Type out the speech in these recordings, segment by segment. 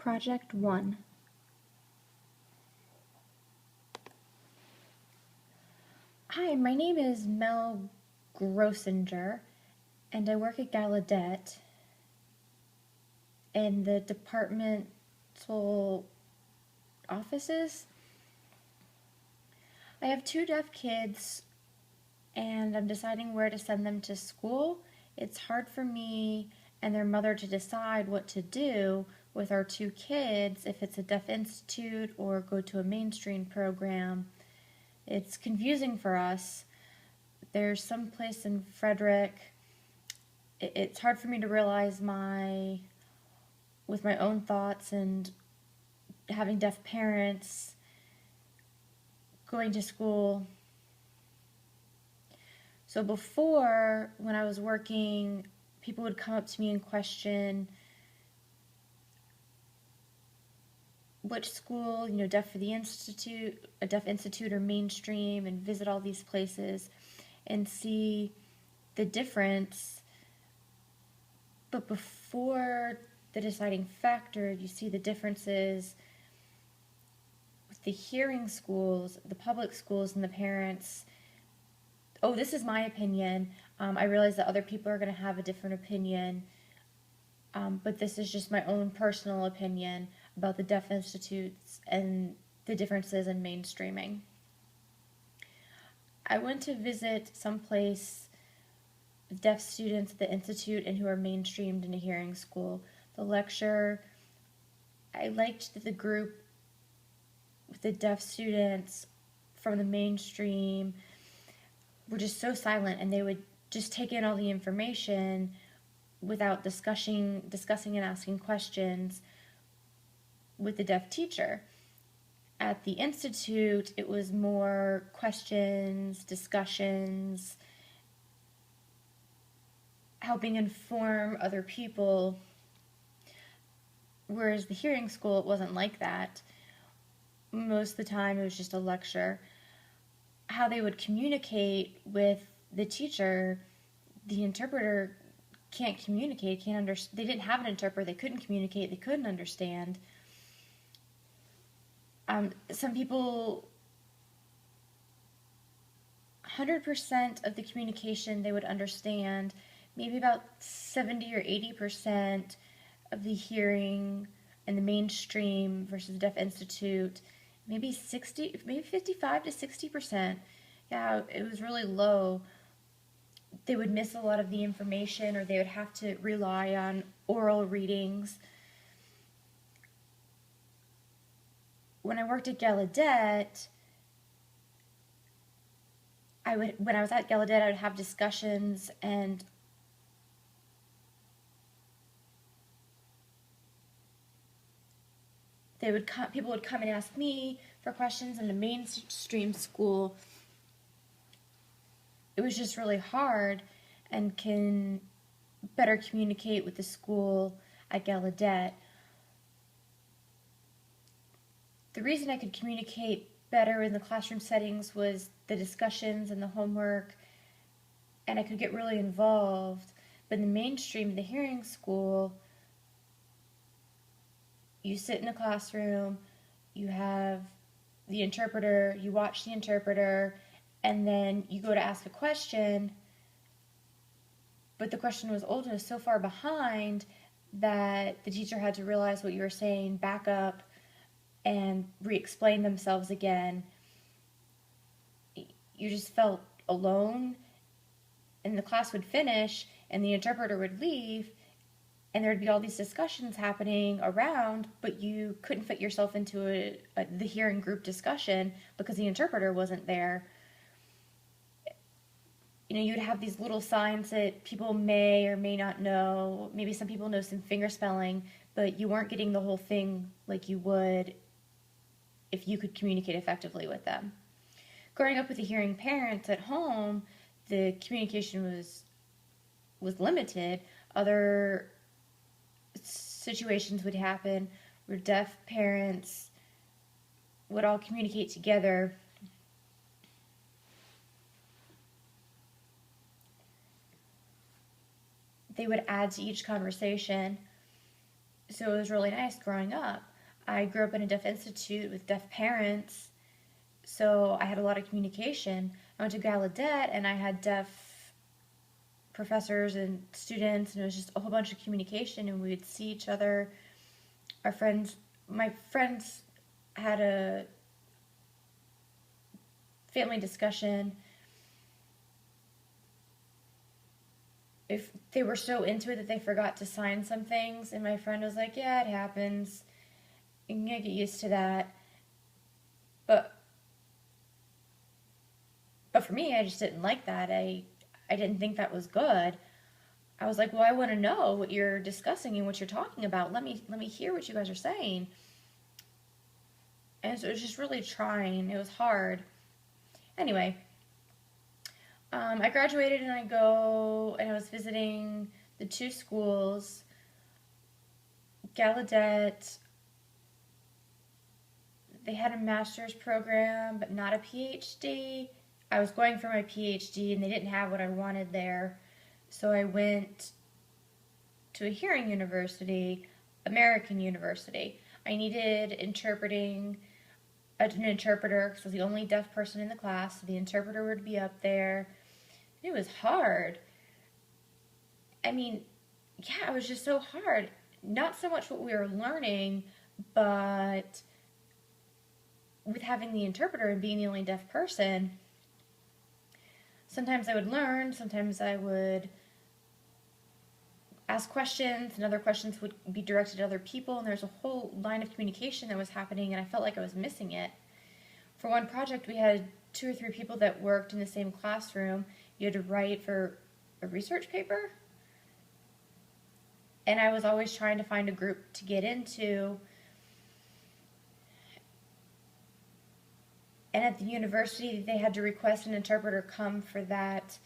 Project 1. Hi, my name is Mel Grossinger, and I work at Gallaudet in the departmental offices. I have 2 deaf kids, and I'm deciding where to send them to school. It's hard for me and their mother to decide what to do with our 2 kids, if it's a deaf institute or go to a mainstream program. It's confusing for us. There's some place in Frederick. It's hard for me to realize with my own thoughts and having deaf parents, going to school. So before, when I was working, people would come up to me and question which school, deaf for the institute, a deaf institute or mainstream, and visit all these places and see the difference. But before the deciding factor, you see the differences with the hearing schools, the public schools, and the parents. Oh, this is my opinion. I realize that other people are going to have a different opinion, but this is just my own personal opinion about the deaf institutes and the differences in mainstreaming. I went to visit someplace with deaf students at the institute and who are mainstreamed in a hearing school. The lecture, I liked the group with the deaf students from the mainstream were just so silent, and they would just take in all the information without discussing and asking questions with the deaf teacher. At the institute, it was more questions, discussions, helping inform other people, whereas the hearing school, it wasn't like that. Most of the time, it was just a lecture. How they would communicate with the teacher, the interpreter can't communicate, they didn't have an interpreter, they couldn't communicate, they couldn't understand. Some people, 100% of the communication they would understand, maybe about 70 or 80% of the hearing in the mainstream versus the Deaf Institute, maybe 55 to 60%. Yeah, it was really low. They would miss a lot of the information, or they would have to rely on oral readings. When I worked at Gallaudet, when I was at Gallaudet, I would have discussions, and people would come and ask me for questions. In the mainstream school, it was just really hard, and can better communicate with the school at Gallaudet. The reason I could communicate better in the classroom settings was the discussions and the homework, and I could get really involved. But in the mainstream, the hearing school, you sit in a classroom, you have the interpreter, you watch the interpreter, and then you go to ask a question, but the question was old and was so far behind that the teacher had to realize what you were saying, back up, and re-explain themselves again. You just felt alone, and the class would finish, and the interpreter would leave, and there'd be all these discussions happening around, but you couldn't fit yourself into the hearing group discussion because the interpreter wasn't there. You'd have these little signs that people may or may not know. Maybe some people know some finger spelling, but you weren't getting the whole thing like you would if you could communicate effectively with them. Growing up with the hearing parents at home, the communication was limited. Other situations would happen where deaf parents would all communicate together. They would add to each conversation. So it was really nice growing up. I grew up in a deaf institute with deaf parents, so I had a lot of communication. I went to Gallaudet and I had deaf professors and students, and it was just a whole bunch of communication, and we would see each other. Our friends, my friends had a family discussion. If they were so into it that they forgot to sign some things, and my friend was like, "Yeah, it happens. You can get used to that." But for me, I just didn't like that. I didn't think that was good. I was like, "Well, I want to know what you're discussing and what you're talking about. Let me hear what you guys are saying." And so it was just really trying. It was hard. Anyway, I graduated and I was visiting the two schools, Gallaudet. They had a master's program, but not a PhD. I was going for my PhD and they didn't have what I wanted there. So I went to a hearing university, American University. I needed an interpreter because I was the only deaf person in the class, so the interpreter would be up there. It was hard. I mean, yeah, it was just so hard. Not so much what we were learning, but with having the interpreter and being the only deaf person, sometimes I would learn, sometimes I would ask questions, and other questions would be directed at other people, and there's a whole line of communication that was happening, and I felt like I was missing it. For one project, we had 2 or 3 people that worked in the same classroom. You had to write for a research paper, and I was always trying to find a group to get into. And at the university, they had to request an interpreter come for that,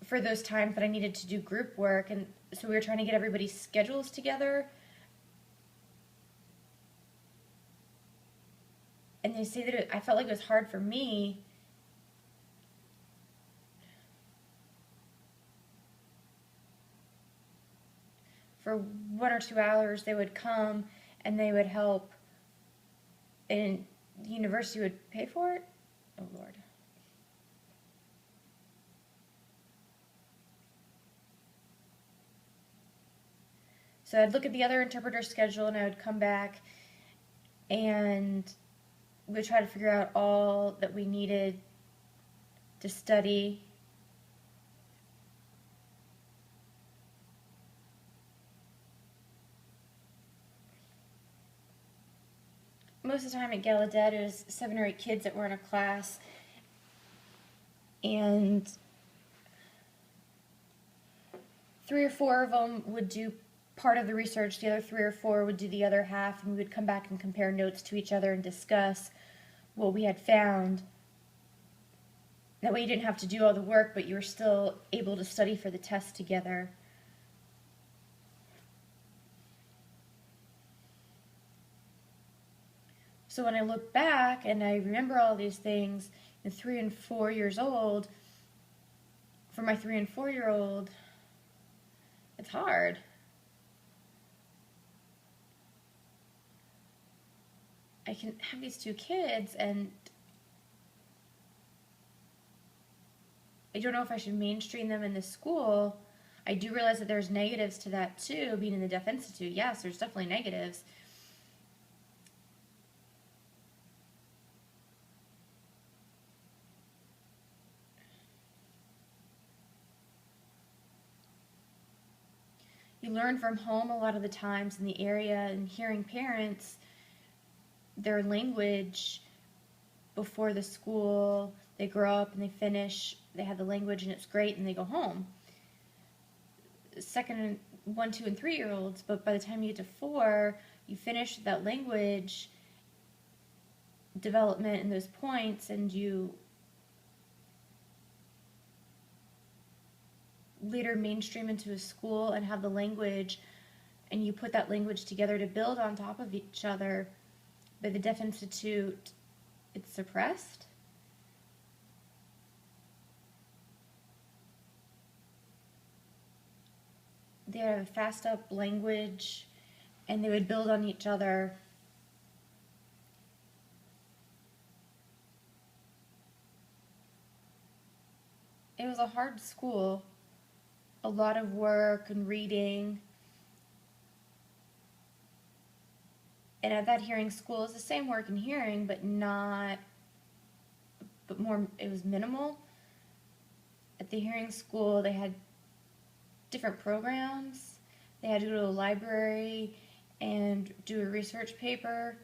for those times that I needed to do group work. And so we were trying to get everybody's schedules together. And they say that I felt like it was hard for me. For 1 or 2 hours, they would come and they would help, and the university would pay for it. Oh, Lord. So I'd look at the other interpreter's schedule and I would come back and we'd try to figure out all that we needed to study. Most of the time at Gallaudet, it was 7 or 8 kids that were in a class, and 3 or 4 of them would do part of the research, the other 3 or 4 would do the other half, and we would come back and compare notes to each other and discuss what we had found. That way you didn't have to do all the work, but you were still able to study for the test together. So when I look back and I remember all these things at 3 and 4 years old, for my 3 and 4-year-old, it's hard. I can have these 2 kids and I don't know if I should mainstream them in this school. I do realize that there's negatives to that too, being in the Deaf Institute. Yes, there's definitely negatives. You learn from home a lot of the times in the area, and hearing parents, their language before the school, they grow up and they finish, they have the language and it's great, and they go home. Second and 1, 2, and 3-year-olds, but by the time you get to 4, you finish that language development and those points, and you later mainstream into a school and have the language, and you put that language together to build on top of each other. But the Deaf Institute, it's suppressed. they had a fast up language, and they would build on each other. It was a hard school, a lot of work and reading. And at that hearing school, it's the same work in hearing, but not, but more, it was minimal. At the hearing school, they had different programs. They had to go to the library and do a research paper.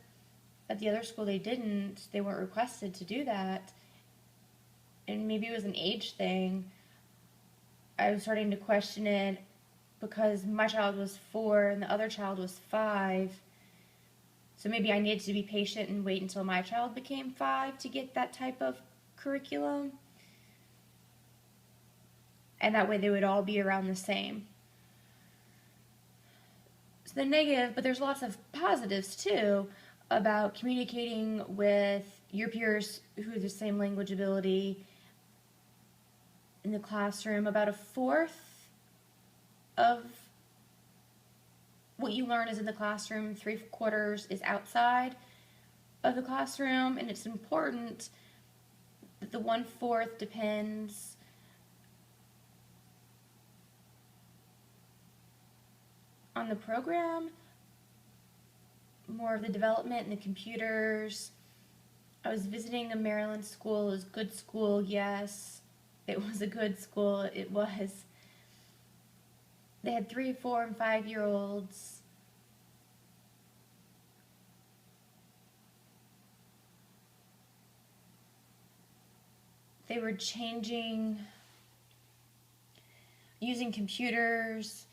At the other school, they didn't. They weren't requested to do that. And maybe it was an age thing. I was starting to question it because my child was 4 and the other child was 5. So maybe I needed to be patient and wait until my child became 5 to get that type of curriculum. And that way they would all be around the same. So the negative, but there's lots of positives too about communicating with your peers who have the same language ability in the classroom. About a fourth of what you learn is in the classroom, 3/4 is outside of the classroom, and it's important that the 1/4 depends on the program, more of the development and the computers. I was visiting a Maryland school. It was a good school, yes. It was a good school. It was. They had 3, 4, and 5-year-olds. They were using computers.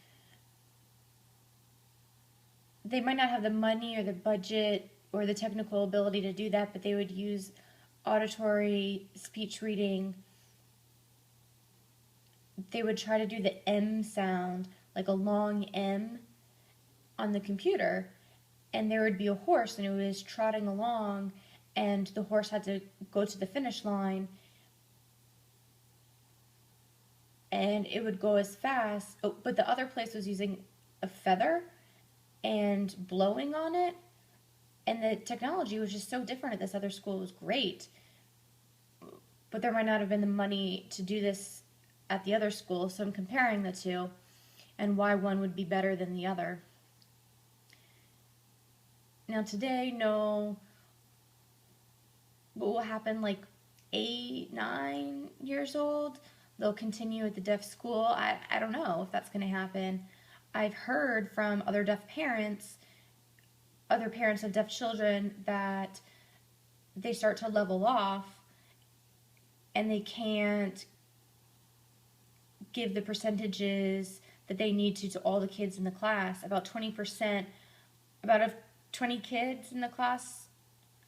They might not have the money or the budget or the technical ability to do that, but they would use auditory speech reading. They would try to do the M sound, like a long M, on the computer, and there would be a horse and it was trotting along, and the horse had to go to the finish line, and it would go as fast. Oh, but the other place was using a feather and blowing on it, and the technology was just so different at this other school. It was great, but there might not have been the money to do this at the other school, so I'm comparing the two and why one would be better than the other. Now today, no, what will happen like 8, 9 years old? They'll continue at the deaf school. I don't know if that's going to happen. I've heard from other deaf parents, other parents of deaf children, that they start to level off and they can't give the percentages that they need to all the kids in the class. About 20%, about 20 kids in the class,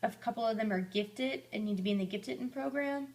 a couple of them are gifted and need to be in the gifted program.